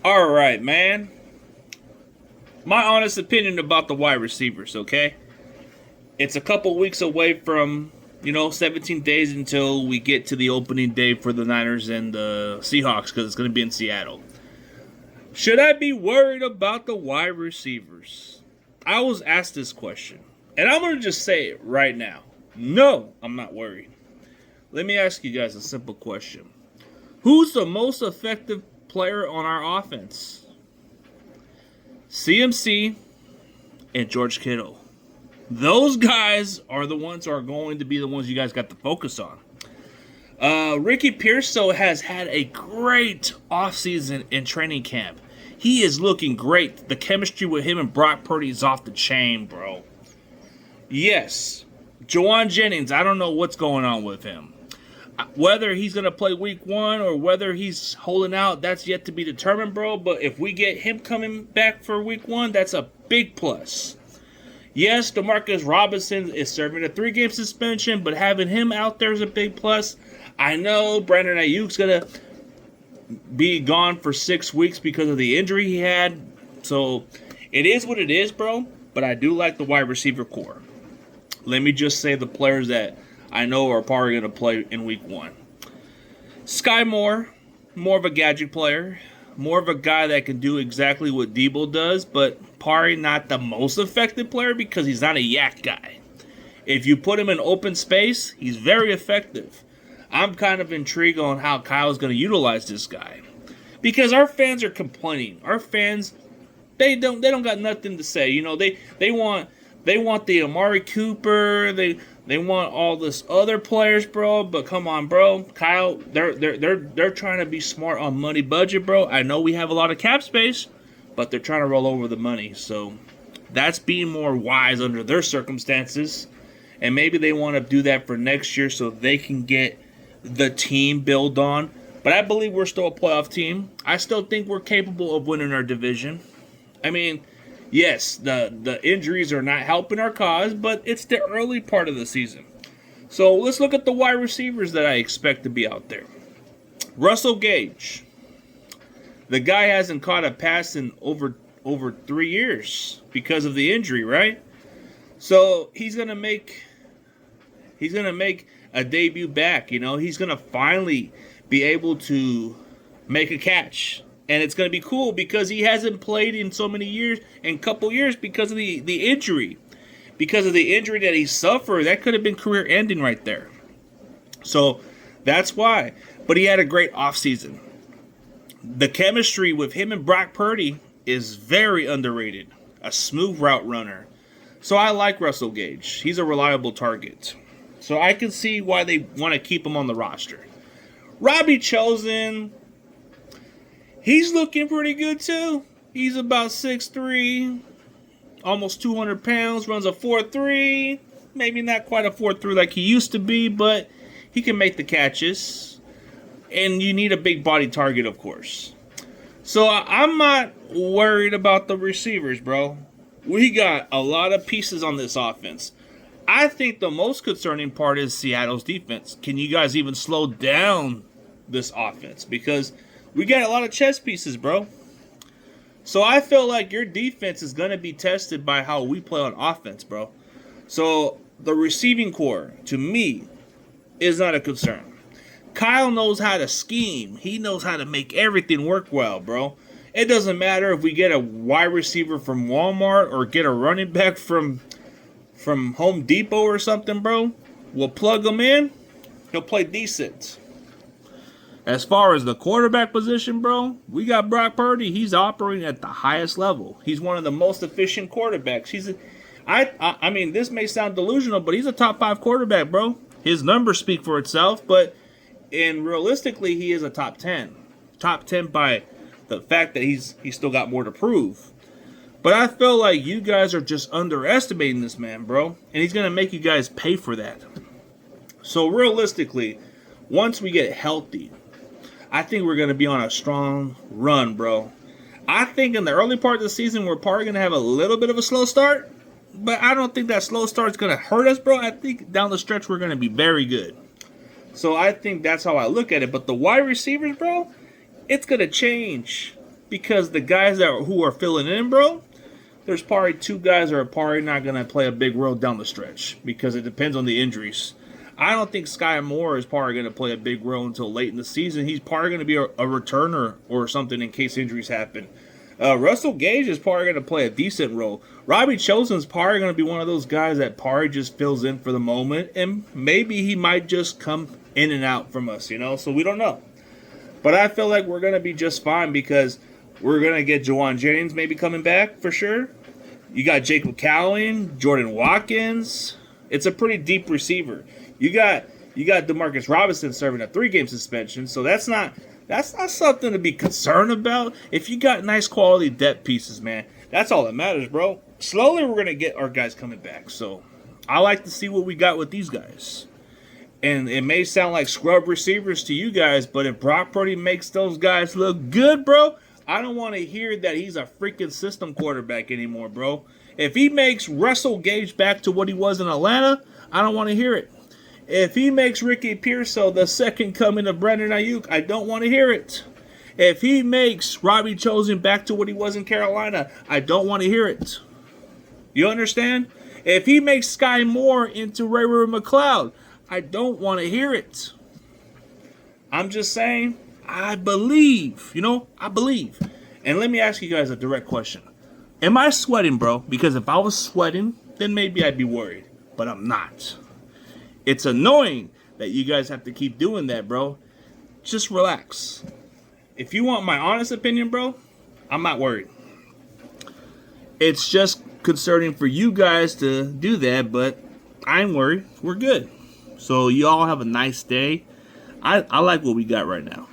All right, man. My honest opinion about the wide receivers, okay? It's a couple weeks away from, 17 days until we get to the opening day for the Niners and the Seahawks because it's going to be in Seattle. Should I be worried about the wide receivers? I was asked this question, and I'm going to just say it right now. No, I'm not worried. Let me ask you guys a simple question. Who's the most effective player on our offense? CMC and George Kittle. Those guys are the ones who are going to be the ones you guys got to focus on. Ricky Pearso has had a great offseason in training camp. He is looking great. The chemistry with him and Brock Purdy is off the chain, bro. Yes, Jawan Jennings, I don't know what's going on with him. Whether he's going to play week 1 or whether he's holding out, that's yet to be determined, bro. But if we get him coming back for week 1, that's a big plus. Yes, DeMarcus Robinson is serving a 3-game suspension, but having him out there is a big plus. I know Brandon Ayuk's going to be gone for 6 weeks because of the injury he had. So it is what it is, bro. But I do like the wide receiver core. Let me just say the players that I know are probably going to play in week 1. Sky Moore, more of a gadget player. More of a guy that can do exactly what Debo does, but probably not the most effective player because he's not a yak guy. If you put him in open space, he's very effective. I'm kind of intrigued on how Kyle's going to utilize this guy. Because our fans are complaining. Our fans, they don't got nothing to say. They want the Amari Cooper, they want all this other players, bro. But come on, bro. Kyle, they're trying to be smart on money budget, bro. I know we have a lot of cap space, but they're trying to roll over the money. So that's being more wise under their circumstances. And maybe they want to do that for next year so they can get the team built on. But I believe we're still a playoff team. I still think we're capable of winning our division. I mean, yes, the injuries are not helping our cause, but it's the early part of the season. So let's look at the wide receivers that I expect to be out there. Russell Gage. The guy hasn't caught a pass in over 3 years because of the injury, right? So he's gonna make a debut back. He's gonna finally be able to make a catch. And it's going to be cool because he hasn't played in so many years, in a couple years, because of the injury. Because of the injury that he suffered, that could have been career ending right there. So that's why. But he had a great offseason. The chemistry with him and Brock Purdy is very underrated. A smooth route runner. So I like Russell Gage. He's a reliable target. So I can see why they want to keep him on the roster. Robbie Chosen, he's looking pretty good too. He's about 6'3", almost 200 pounds, runs a 4.3. Maybe not quite a 4.3 like he used to be, but he can make the catches. And you need a big body target, of course. So I'm not worried about the receivers, bro. We got a lot of pieces on this offense. I think the most concerning part is Seattle's defense. Can you guys even slow down this offense? Because we got a lot of chess pieces, bro. So I feel like your defense is going to be tested by how we play on offense, bro. So the receiving core, to me, is not a concern. Kyle knows how to scheme. He knows how to make everything work well, bro. It doesn't matter if we get a wide receiver from Walmart or get a running back from Home Depot or something, bro. We'll plug him in. He'll play decent. As far as the quarterback position, bro, we got Brock Purdy. He's operating at the highest level. He's one of the most efficient quarterbacks. I mean, this may sound delusional, but he's a top 5 quarterback, bro. His numbers speak for itself, but realistically, he is a top 10. Top 10 by the fact that he's still got more to prove. But I feel like you guys are just underestimating this man, bro. And he's going to make you guys pay for that. So realistically, once we get healthy, I think we're going to be on a strong run, bro. I think in the early part of the season, we're probably going to have a little bit of a slow start. But I don't think that slow start is going to hurt us, bro. I think down the stretch, we're going to be very good. So I think that's how I look at it. But the wide receivers, bro, it's going to change. because the guys who are filling in, bro, there's probably 2 guys that are probably not going to play a big role down the stretch because it depends on the injuries. I don't think Sky Moore is probably going to play a big role until late in the season. He's probably going to be a returner or something in case injuries happen. Russell Gage is probably going to play a decent role. Robbie Chosen's probably going to be one of those guys that probably just fills in for the moment, and maybe he might just come in and out from us, so we don't know. But I feel like we're going to be just fine because we're going to get Juwan Jennings maybe coming back for sure. You got Jacob Cowling, Jordan Watkins. It's a pretty deep receiver. You got Demarcus Robinson serving a 3-game suspension, so that's not something to be concerned about. If you got nice quality depth pieces, man, that's all that matters, bro. Slowly we're going to get our guys coming back. So I like to see what we got with these guys. And it may sound like scrub receivers to you guys, but if Brock Purdy makes those guys look good, bro, I don't want to hear that he's a freaking system quarterback anymore, bro. If he makes Russell Gage back to what he was in Atlanta, I don't want to hear it. If he makes Ricky Pearsall the second coming of Brandon Ayuk, I don't want to hear it. If he makes Robbie Chosen back to what he was in Carolina, I don't want to hear it. You understand? If he makes Sky Moore into Ray McCloud, I don't want to hear it. I'm just saying, I believe. I believe. And let me ask you guys a direct question. Am I sweating, bro? Because if I was sweating, then maybe I'd be worried. But I'm not. It's annoying that you guys have to keep doing that, bro. Just relax. If you want my honest opinion, bro, I'm not worried. It's just concerning for you guys to do that, but I ain't worried. We're good. So you all have a nice day. I like what we got right now.